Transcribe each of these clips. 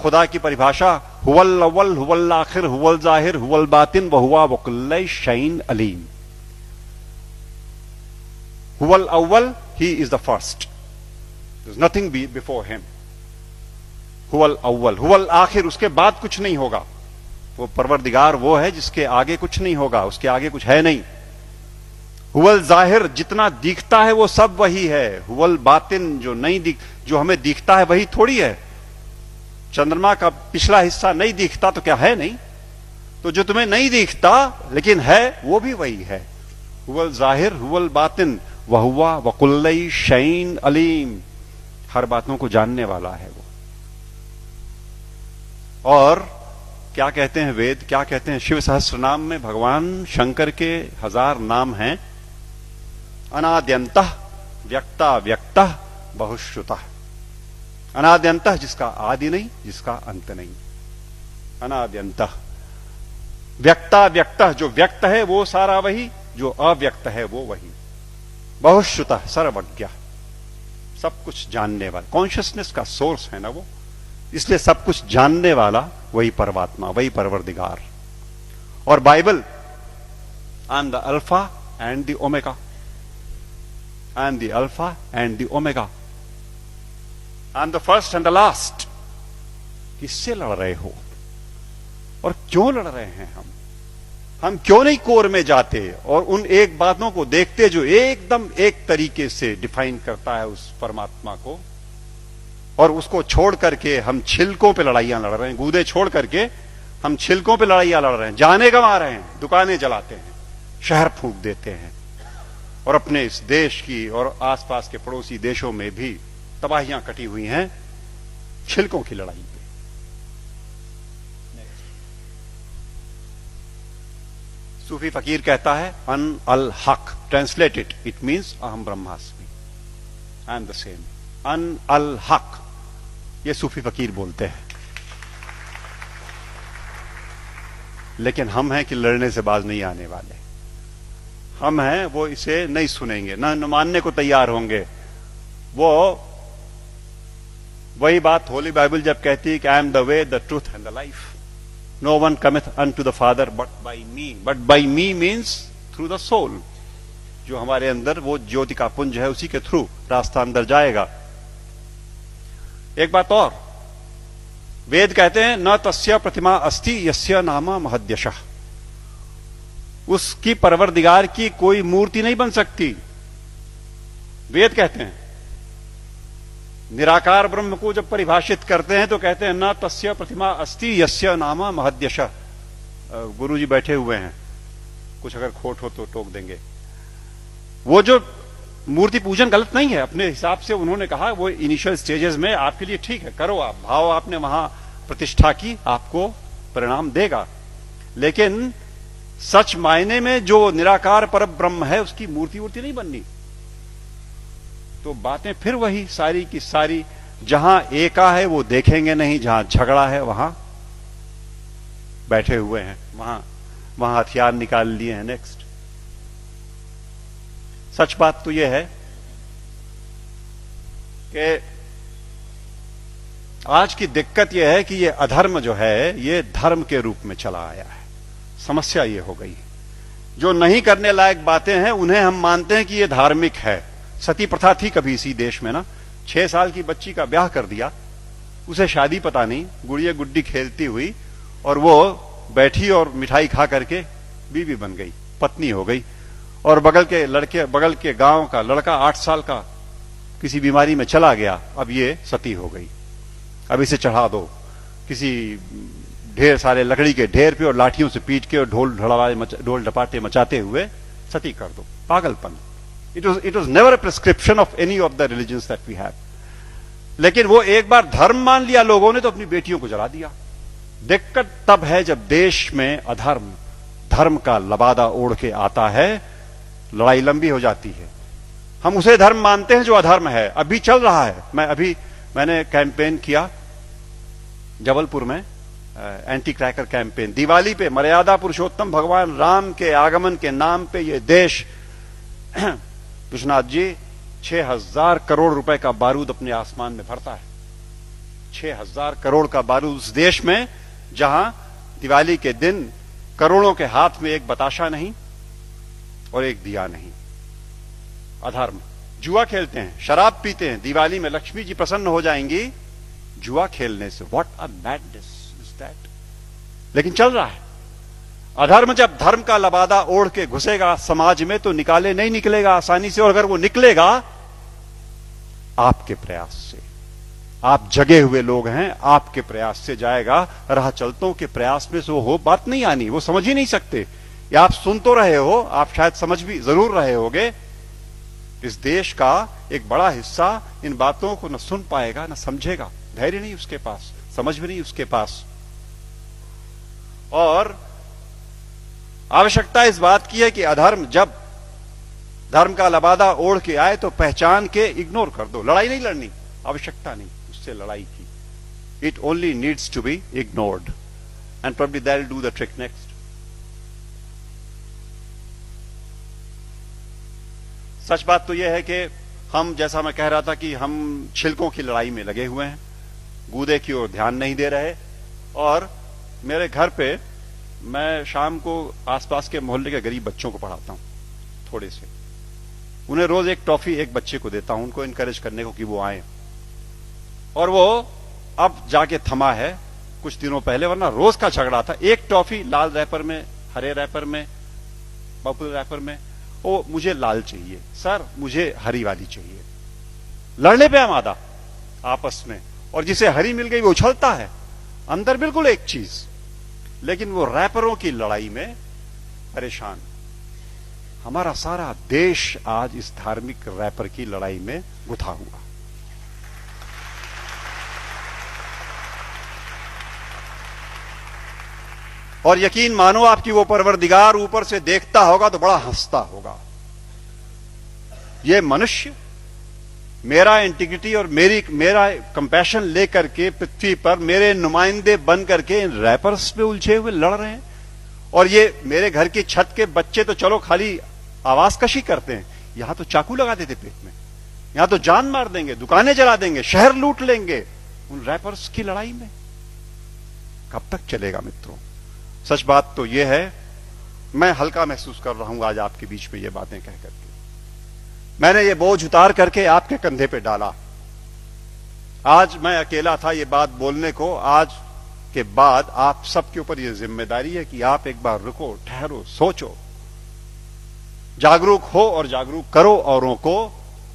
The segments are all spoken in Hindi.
खुदा की परिभाषा हुवल अव्वल हुवल आखिर हुवल जाहिर हुवल बातिन व हुवा वकुल्ल शैइन अलीम। हुवल अव्वल, he is the first, there is nothing before him. हुवल अव्वल, हुवल आखिर, उसके बाद कुछ नहीं होगा। वो परवरदिगार वो है जिसके आगे कुछ नहीं होगा, उसके आगे कुछ है नहीं। हुवल जाहिर, जितना दिखता है वो सब वही है। हुवल बातिन, जो हमें दिखता है वही थोड़ी है। चंद्रमा का पिछला हिस्सा नहीं दिखता तो क्या है नहीं? तो जो तुम्हें नहीं दिखता लेकिन है वो भी वही है। हुवल जाहिर हुवल बातिन वहुवा वकुल्ल शैइन अलीम, हर बातों को जानने वाला है वो। और क्या कहते हैं वेद, क्या कहते हैं? शिव सहस्त्र नाम में भगवान शंकर के 1000 नाम हैं। अनाद्यंतः व्यक्ता व्यक्तः बहुश्रुतः। अनाद्यंतः, जिसका आदि नहीं, जिसका अंत नहीं। अनाद्यंतः व्यक्ता व्यक्तः, जो व्यक्त है वो सारा वही, जो अव्यक्त है वो वही। बहुश्रुतः, सर्वज्ञ, सब कुछ जानने वाला, कॉन्शियसनेस का सोर्स है ना वो, इसलिए सब कुछ जानने वाला वही परमात्मा, वही परवरदिगार। और Bible, I am the alpha and the omega, I am the alpha and the omega, I am the first and the last. किससे लड़ रहे हो और क्यों लड़ रहे हैं? हम क्यों नहीं कोर में जाते और उन एक बातों को देखते जो एकदम एक तरीके से डिफाइन करता है उस परमात्मा को, और उसको छोड़ करके हम छिलकों पे लड़ाइयां लड़ रहे हैं। गूदे छोड़ करके हम छिलकों पे लड़ाइयां लड़ रहे हैं, जाने गंवा रहे हैं, दुकानें जलाते हैं, शहर फूंक देते हैं, और अपने इस देश की और आसपास के पड़ोसी देशों में भी तबाहियां कटी हुई हैं छिलकों की लड़ाई पे। सूफी फकीर कहता है अन अल हक, ट्रांसलेटेड इट मीन्स अहम ब्रह्मास्मि, आई एम द सेम। अन अल हक, ये सूफी फकीर बोलते हैं। लेकिन हम हैं कि लड़ने से बाज नहीं आने वाले। हम हैं वो इसे नहीं सुनेंगे, न मानने को तैयार होंगे। वो वही बात होली बाइबल जब कहती है कि I am the way the truth and the life, no one cometh unto the father but by me. But by me means through the soul, जो हमारे अंदर वो ज्योति का पुंज है, उसी के थ्रू रास्ता अंदर जाएगा। एक बात और, वेद कहते हैं न तस्य प्रतिमा अस्ति यस्य नामा महद्यशः, उसकी परवरदिगार की कोई मूर्ति नहीं बन सकती। वेद कहते हैं निराकार ब्रह्म को जब परिभाषित करते हैं तो कहते हैं न तस्य प्रतिमा अस्ति यस्य नामा महद्यशः। गुरुजी बैठे हुए हैं, कुछ अगर खोट हो तो टोक देंगे। वो जो मूर्ति पूजन गलत नहीं है, अपने हिसाब से उन्होंने कहा वो इनिशियल स्टेजेस में आपके लिए ठीक है, करो आप, भाव आपने वहां प्रतिष्ठा की, आपको परिणाम देगा। लेकिन सच मायने में जो निराकार पर ब्रह्म है उसकी मूर्ति वूर्ति नहीं बननी। तो बातें फिर वही सारी की सारी, जहां एका है वो देखेंगे नहीं, जहां झगड़ा है वहां बैठे हुए हैं, वहां हथियार निकाल लिए हैं। नेक्स्ट, सच बात तो यह है कि आज की दिक्कत यह है कि ये अधर्म जो है ये धर्म के रूप में चला आया है। समस्या ये हो गई, जो नहीं करने लायक बातें हैं उन्हें हम मानते हैं कि ये धार्मिक है। सती प्रथा थी कभी इसी देश में ना, 6 साल की बच्ची का ब्याह कर दिया, उसे शादी पता नहीं, गुड़िया गुड्डी खेलती हुई, और वो बैठी और मिठाई खा करके बीवी बन गई, पत्नी हो गई। और बगल के गांव का लड़का 8 साल का किसी बीमारी में चला गया, अब ये सती हो गई। अब इसे चढ़ा दो किसी ढेर सारे लकड़ी के ढेर पे और लाठियों से पीट के और ढोल ढपाटे मचाते हुए सती कर दो। पागलपन। It was never a prescription of any of the religions that we have. लेकिन वो एक बार धर्म मान लिया लोगों ने तो अपनी बेटियों को जला दिया। दिक्कत तब है जब देश में अधर्म धर्म का लबादा ओढ़ के आता है, लड़ाई लंबी हो जाती है। हम उसे धर्म मानते हैं जो अधर्म है। अभी चल रहा है, मैंने कैंपेन किया जबलपुर में, एंटी क्रैकर कैंपेन। दिवाली पे मर्यादा पुरुषोत्तम भगवान राम के आगमन के नाम पे ये देश, विश्वनाथ जी, 6000 करोड़ रुपए का बारूद अपने आसमान में भरता है। 6,000 करोड़ का बारूद उस देश में जहां दिवाली के दिन करोड़ों के हाथ में एक बताशा नहीं और एक दिया नहीं। अधर्म। जुआ खेलते हैं, शराब पीते हैं, दिवाली में लक्ष्मी जी प्रसन्न हो जाएंगी जुआ खेलने से। What a madness is that. लेकिन चल रहा है। अधर्म जब धर्म का लबादा ओढ़ के घुसेगा समाज में तो नहीं निकलेगा आसानी से, और अगर वो निकलेगा आपके प्रयास से। आप जगे हुए लोग हैं, आपके प्रयास से जाएगा। राह चलतों के प्रयास में से वो बात नहीं आनी, वो समझ ही नहीं सकते। या आप सुन तो रहे हो, आप शायद समझ भी जरूर रहे होगे। इस देश का एक बड़ा हिस्सा इन बातों को न सुन पाएगा न समझेगा। धैर्य नहीं उसके पास, समझ भी नहीं उसके पास। और आवश्यकता इस बात की है कि अधर्म जब धर्म का लबादा ओढ़ के आए तो पहचान के इग्नोर कर दो। लड़ाई नहीं लड़नी, आवश्यकता नहीं उससे लड़ाई की। It only needs to be ignored and probably that will do the trick next. सच बात तो यह है कि हम, जैसा मैं कह रहा था, कि हम छिलकों की लड़ाई में लगे हुए हैं, गूदे की ओर ध्यान नहीं दे रहे। और मेरे घर पे मैं शाम को आसपास के मोहल्ले के गरीब बच्चों को पढ़ाता हूं, थोड़े से। उन्हें रोज एक टॉफी एक बच्चे को देता हूं, उनको इनकरेज करने को कि वो आए। और वो अब जाके थमा है कुछ दिनों पहले, वरना रोज का झगड़ा था। एक टॉफी लाल रैपर में, हरे रैपर में, पर्पल रैपर में। ओ मुझे लाल चाहिए सर, मुझे हरी वाली चाहिए। लड़ने पे आमादा आपस में। और जिसे हरी मिल गई वो उछलता है, अंदर बिल्कुल एक चीज, लेकिन वो रैपरों की लड़ाई में परेशान। हमारा सारा देश आज इस धार्मिक रैपर की लड़ाई में गुथा हुआ। और यकीन मानो आपकी वो परवरदिगार ऊपर से देखता होगा तो बड़ा हंसता होगा। ये मनुष्य मेरा इंटीग्रिटी और मेरा कंपैशन लेकर के पृथ्वी पर मेरे नुमाइंदे बन करके इन रैपर्स पे उलझे हुए लड़ रहे हैं। और ये मेरे घर की छत के बच्चे तो चलो खाली आवाज कशी करते हैं, यहां तो चाकू लगा देते पेट में, यहां तो जान मार देंगे, दुकानें जला देंगे, शहर लूट लेंगे उन रैपर्स की लड़ाई में। कब तक चलेगा मित्रों? सच बात तो यह है, मैं हल्का महसूस कर रहा हूं आज आपके बीच में ये बातें कह करके। मैंने ये बोझ उतार करके आपके कंधे पे डाला। आज मैं अकेला था ये बात बोलने को। आज के बाद आप सबके ऊपर ये जिम्मेदारी है कि आप एक बार रुको, ठहरो, सोचो, जागरूक हो और जागरूक करो औरों को,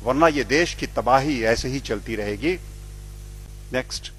वरना ये देश की तबाही ऐसे ही चलती रहेगी। नेक्स्ट।